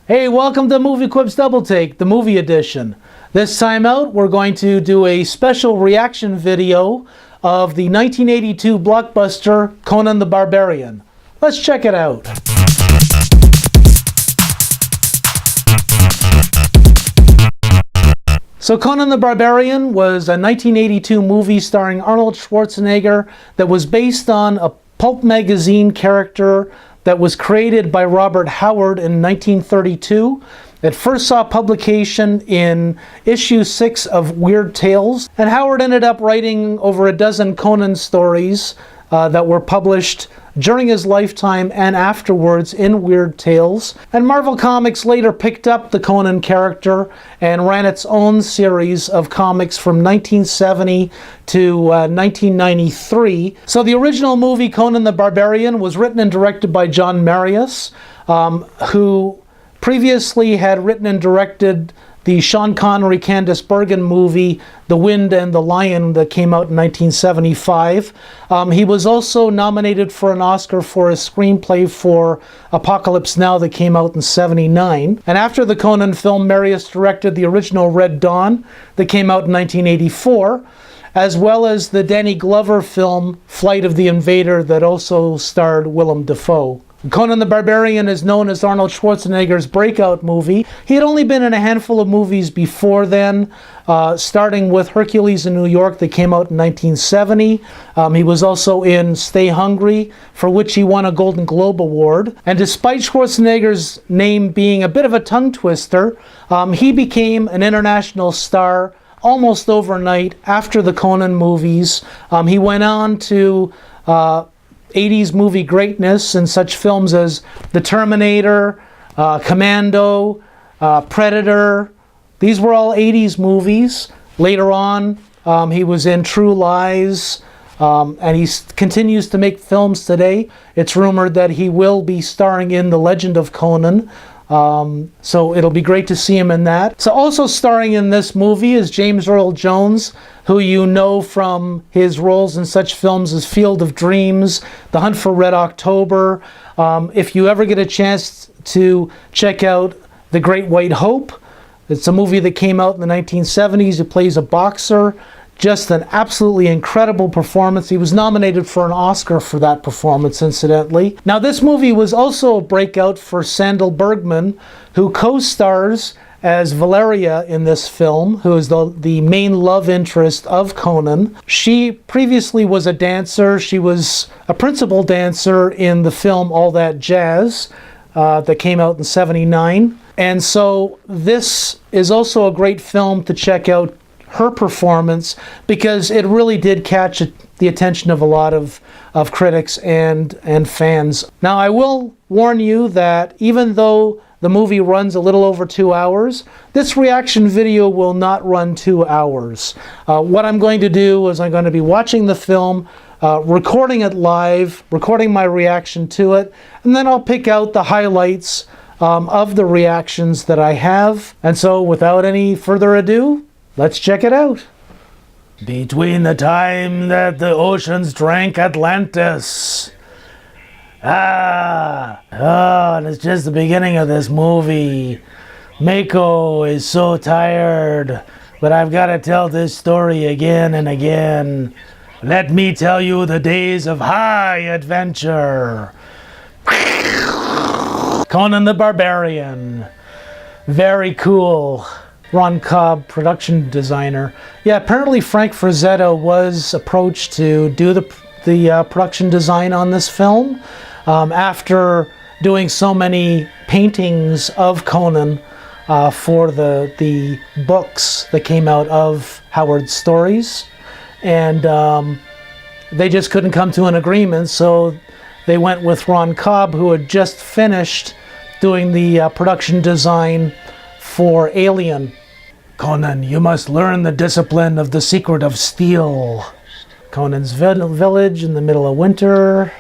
Hey, welcome to Movie Quips Double Take, the movie edition. This time out, we're going to do a special reaction video of the 1982 blockbuster Conan the Barbarian. Let's check it out. So Conan the Barbarian was a 1982 movie starring Arnold Schwarzenegger that was based on a pulp magazine character that was created by Robert Howard in 1932. It first saw publication in issue 6 of Weird Tales, and Howard ended up writing over a dozen Conan stories that were published during his lifetime and afterwards in Weird Tales. And Marvel Comics later picked up the Conan character and ran its own series of comics from 1970 to 1993. So the original movie Conan the Barbarian was written and directed by John Milius, who previously had written and directed the Sean Connery, Candice Bergen movie, The Wind and the Lion, that came out in 1975. He was also nominated for an Oscar for his screenplay for Apocalypse Now that came out in '79. And after the Conan film, Milius directed the original Red Dawn that came out in 1984, as well as the Danny Glover film Flight of the Invader that also starred Willem Dafoe. Conan the Barbarian is known as Arnold Schwarzenegger's breakout movie. He had only been in a handful of movies before then, starting with Hercules in New York that came out in 1970. He was also in Stay Hungry, for which he won a Golden Globe Award. And despite Schwarzenegger's name being a bit of a tongue twister, he became an international star almost overnight after the Conan movies. He went on to 80s movie greatness in such films as The Terminator, Commando, Predator. These were all 80s movies. Later on, he was in True Lies, and he continues to make films today. It's rumored that he will be starring in The Legend of Conan, so it'll be great to see him in that. So also starring in this movie is James Earl Jones, who you know from his roles in such films as Field of Dreams, The Hunt for Red October. If you ever get a chance to check out The Great White Hope, it's a movie that came out in the 1970s. He plays a boxer. Just an absolutely incredible performance. He was nominated for an Oscar for that performance, incidentally. Now, this movie was also a breakout for Sandahl Bergman, who co-stars as Valeria in this film, who is the main love interest of Conan. She previously was a dancer. She was a principal dancer in the film All That Jazz that came out in '79. And so this is also a great film to check out her performance, because it really did catch the attention of a lot of critics and fans. Now, I will warn you that even though the movie runs a little over 2 hours, this reaction video will not run 2 hours. What I'm going to do is I'm going to be watching the film, recording it live, recording my reaction to it, and then I'll pick out the highlights of the reactions that I have. And so without any further ado, let's check it out. Between the time that the oceans drank Atlantis. And it's just the beginning of this movie. Mako is so tired, but I've got to tell this story again and again. Let me tell you the days of high adventure. Conan the Barbarian. Very cool. Ron Cobb, production designer. Yeah, apparently Frank Frazetta was approached to do the production design on this film after doing so many paintings of Conan for the books that came out of Howard's stories. And they just couldn't come to an agreement, so they went with Ron Cobb, who had just finished doing the production design for Alien. Conan, you must learn the discipline of the secret of steel. Conan's village in the middle of winter.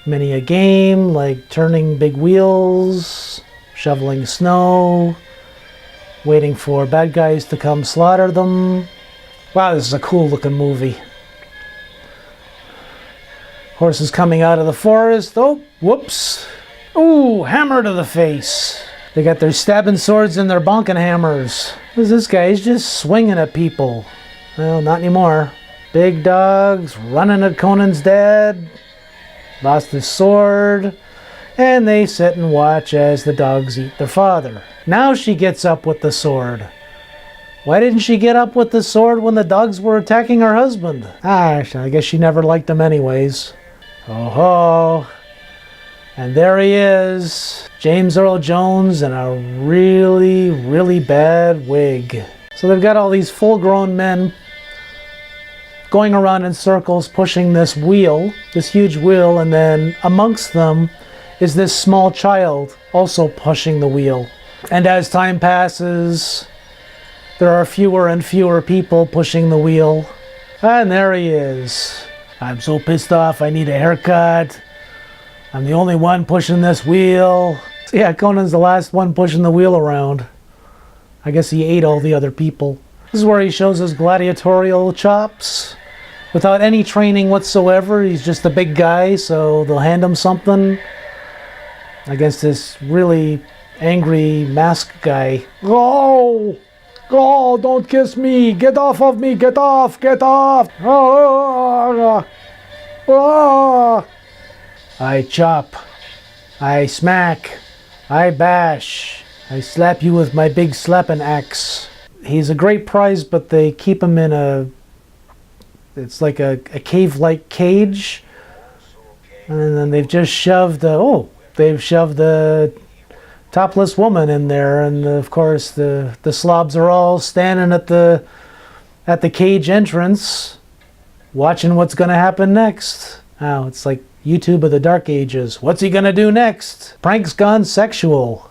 Many a game like turning big wheels, shoveling snow, waiting for bad guys to come slaughter them. Wow, this is a cool looking movie. Horses coming out of the forest. Oh, whoops. Ooh, hammer to the face. They got their stabbing swords and their bonking hammers. Who's this guy? He's just swinging at people. Well, not anymore. Big dogs running at Conan's dad. Lost his sword. And they sit and watch as the dogs eat their father. Now she gets up with the sword. Why didn't she get up with the sword when the dogs were attacking her husband? I guess she never liked him anyways. Oh ho! And there he is, James Earl Jones in a really, really bad wig. So they've got all these full-grown men going around in circles pushing this wheel, this huge wheel, and then amongst them is this small child also pushing the wheel. And as time passes, there are fewer and fewer people pushing the wheel. And there he is. I'm so pissed off, I need a haircut. I'm the only one pushing this wheel. So yeah, Conan's the last one pushing the wheel around. I guess he ate all the other people. This is where he shows his gladiatorial chops. Without any training whatsoever, he's just a big guy, so they'll hand him something against this really angry masked guy. Oh! Oh, don't kiss me! Get off of me! Get off! Get off! Oh! Oh! I chop. I smack. I bash. I slap you with my big slapping axe. He's a great prize, but they keep him in it's like a cave-like cage. And then they've just shoved they've shoved a topless woman in there, and of course the slobs are all standing at the cage entrance watching what's going to happen next. Oh, it's like YouTube of the Dark Ages. What's he going to do next? Prank's gone sexual.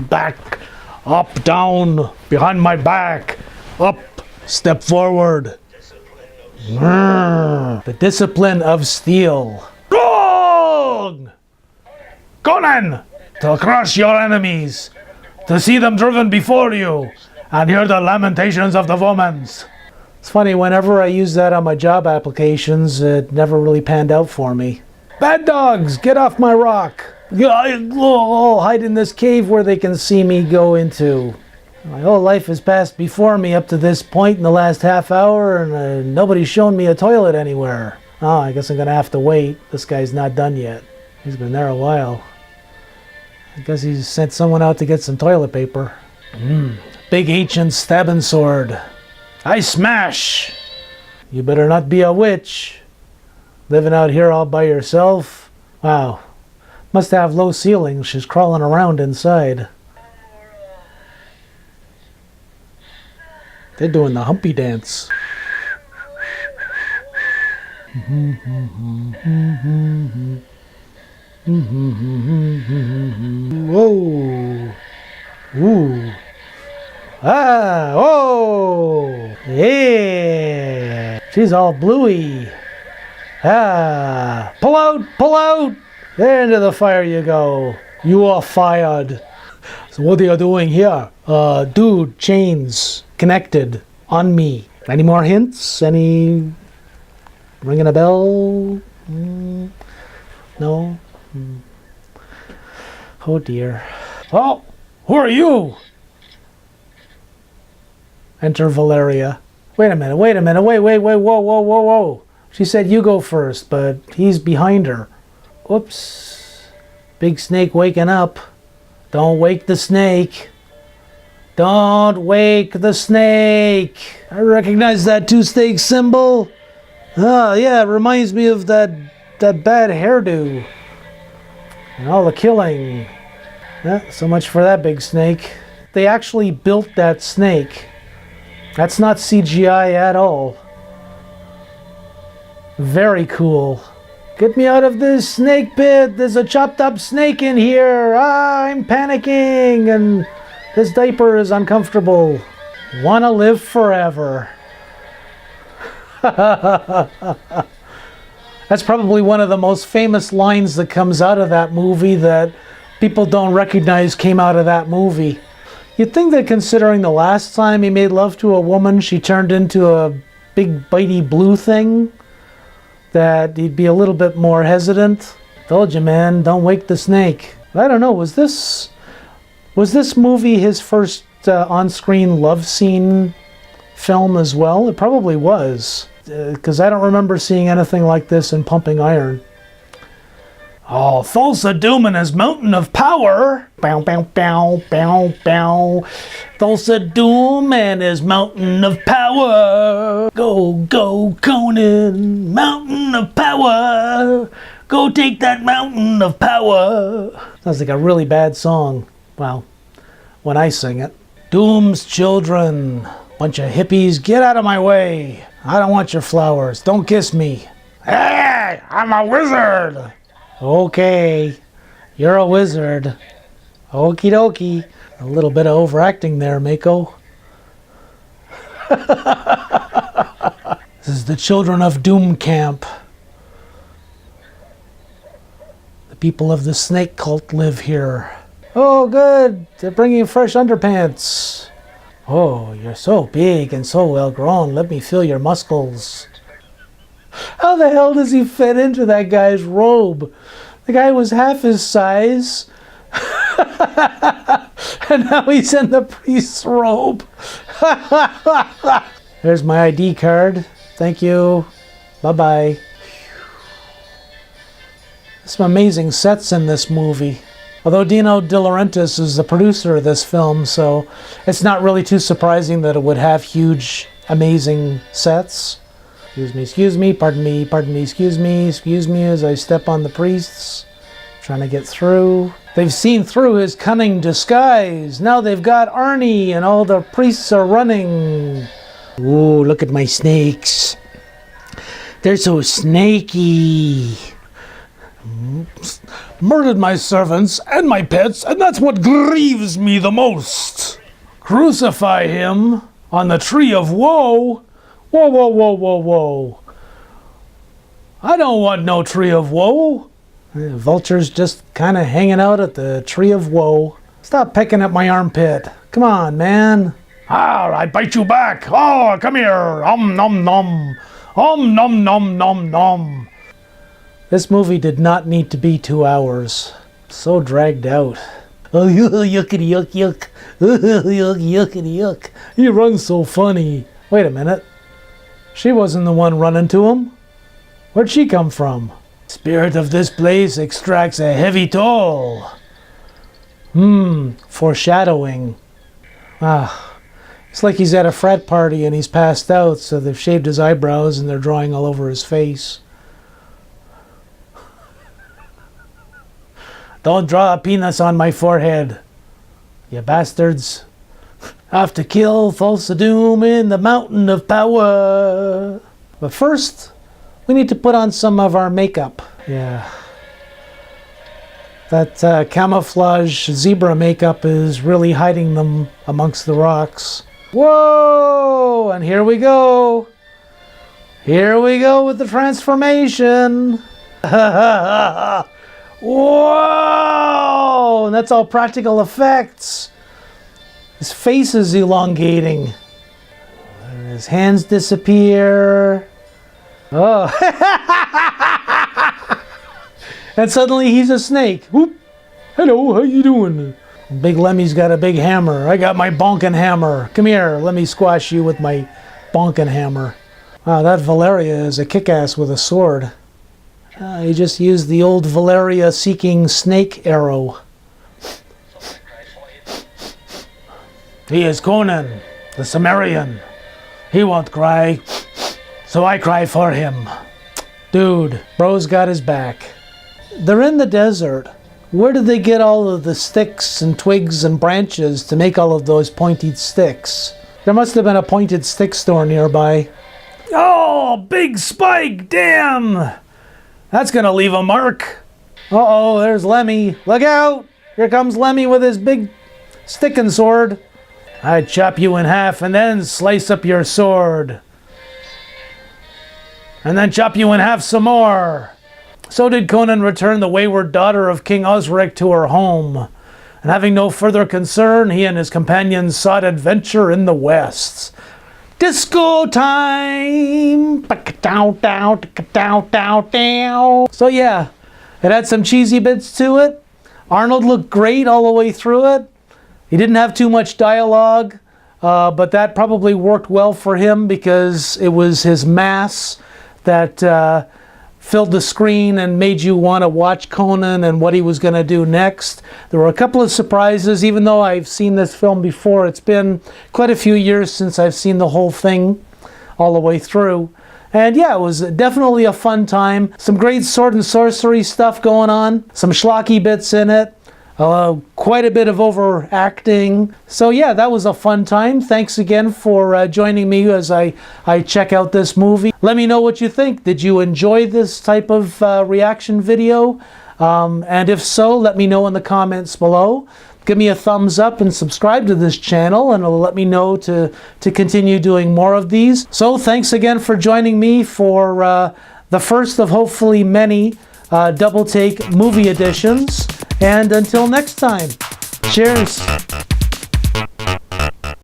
Back, up, down, behind my back, up, step forward. The discipline of steel. Wrong! Conan! To crush your enemies, to see them driven before you, and hear the lamentations of the women. It's funny, whenever I use that on my job applications, it never really panned out for me. Bad dogs, get off my rock. I'll hide in this cave where they can see me go into. My whole life has passed before me up to this point in the last half hour, and nobody's shown me a toilet anywhere. Oh, I guess I'm gonna have to wait. This guy's not done yet. He's been there a while. I guess he's sent someone out to get some toilet paper. Big ancient stabbing sword. I smash! You better not be a witch. Living out here all by yourself. Wow. Must have low ceilings. She's crawling around inside. They're doing the humpy dance. Whoa. Ooh. Ah. Oh. Yeah. She's all bluey. Ah. Pull out. Pull out. There into the fire you go. You are fired. So what are you doing here? Dude, chains connected on me. Any more hints? Any ringing a bell? No? Oh dear. Oh, who are you? Enter Valeria. Wait a minute, wait, whoa. She said you go first, but he's behind her. Whoops. Big snake waking up. Don't wake the snake. Don't wake the snake. I recognize that two-snake symbol. Oh, yeah, it reminds me of that bad hairdo. And all the killing. Yeah, so much for that big snake. They actually built that snake. That's not CGI at all. Very cool. Get me out of this snake pit. There's a chopped up snake in here. I'm panicking and this diaper is uncomfortable. Wanna live forever. That's probably one of the most famous lines that comes out of that movie that people don't recognize came out of that movie. You'd think that considering the last time he made love to a woman, she turned into a big bitey blue thing, that he'd be a little bit more hesitant. Told you, man, don't wake the snake. I don't know, was this movie his first on-screen love scene film as well? It probably was, because I don't remember seeing anything like this in Pumping Iron. Oh, Thulsa Doom and his mountain of power. Bow, bow, bow, bow, bow. Thulsa Doom and his mountain of power. Go, go, Conan, mountain of power. Go take that mountain of power. Sounds like a really bad song. Well, when I sing it. Doom's children. Bunch of hippies, get out of my way. I don't want your flowers. Don't kiss me. Hey, I'm a wizard. Okay, you're a wizard. Okie dokie. A little bit of overacting there, Mako. This is the Children of Doom camp. The people of the snake cult live here. Oh, good. They're bringing fresh underpants. Oh, you're so big and so well grown. Let me feel your muscles. How the hell does he fit into that guy's robe? The guy was half his size. And now he's in the priest's robe. There's my ID card. Thank you. Bye-bye. Some amazing sets in this movie. Although Dino De Laurentiis is the producer of this film, so it's not really too surprising that it would have huge, amazing sets. Excuse me, pardon me, excuse me as I step on the priests. Trying to get through. They've seen through his cunning disguise. Now they've got Arnie and all the priests are running. Ooh, look at my snakes. They're so snaky. Murdered my servants and my pets, and that's what grieves me the most. Crucify him on the tree of woe. Whoa, whoa, whoa, whoa, whoa. I don't want no tree of woe. The vulture's just kind of hanging out at the tree of woe. Stop pecking at my armpit. Come on, man. Ah, I bite you back. Oh, come here. Nom, nom. Nom, nom, nom, nom. This movie did not need to be 2 hours. So dragged out. Oh, yuckity yuck yuck. Yuckity yuck. He runs so funny. Wait a minute. She wasn't the one running to him. Where'd she come from? Spirit of this place extracts a heavy toll. Foreshadowing. It's like he's at a frat party and he's passed out, so they've shaved his eyebrows and they're drawing all over his face. Don't draw a penis on my forehead, you bastards. Have to kill Thulsa Doom in the mountain of power. But first, we need to put on some of our makeup. Yeah. That camouflage zebra makeup is really hiding them amongst the rocks. Whoa! And here we go. Here we go with the transformation. Whoa! And that's all practical effects. His face is elongating. And his hands disappear. Oh. And suddenly he's a snake. Whoop. Hello, how you doing? Big Lemmy's got a big hammer. I got my bonkin' hammer. Come here, let me squash you with my bonkin' hammer. Wow, that Valeria is a kick-ass with a sword. He just used the old Valeria seeking snake arrow. He is Conan, the Cimmerian. He won't cry, so I cry for him. Dude, bro's got his back. They're in the desert. Where did they get all of the sticks and twigs and branches to make all of those pointed sticks? There must have been a pointed stick store nearby. Oh, big spike, damn! That's gonna leave a mark. Uh-oh, there's Lemmy. Look out! Here comes Lemmy with his big sticking sword. I'd chop you in half and then slice up your sword. And then chop you in half some more. So did Conan return the wayward daughter of King Osric to her home. and having no further concern, he and his companions sought adventure in the West. Disco time! So yeah, it had some cheesy bits to it. Arnold looked great all the way through it. He didn't have too much dialogue, but that probably worked well for him because it was his mass that filled the screen and made you want to watch Conan and what he was going to do next. There were a couple of surprises, even though I've seen this film before. It's been quite a few years since I've seen the whole thing all the way through. And yeah, it was definitely a fun time. Some great sword and sorcery stuff going on. Some schlocky bits in it. Quite a bit of overacting. So yeah, that was a fun time. Thanks again for joining me as I check out this movie. Let me know what you think. Did you enjoy this type of reaction video? And if so, let me know in the comments below. Give me a thumbs up and subscribe to this channel, and it'll let me know to continue doing more of these. So thanks again for joining me for the first of hopefully many double take movie editions. And until next time, cheers.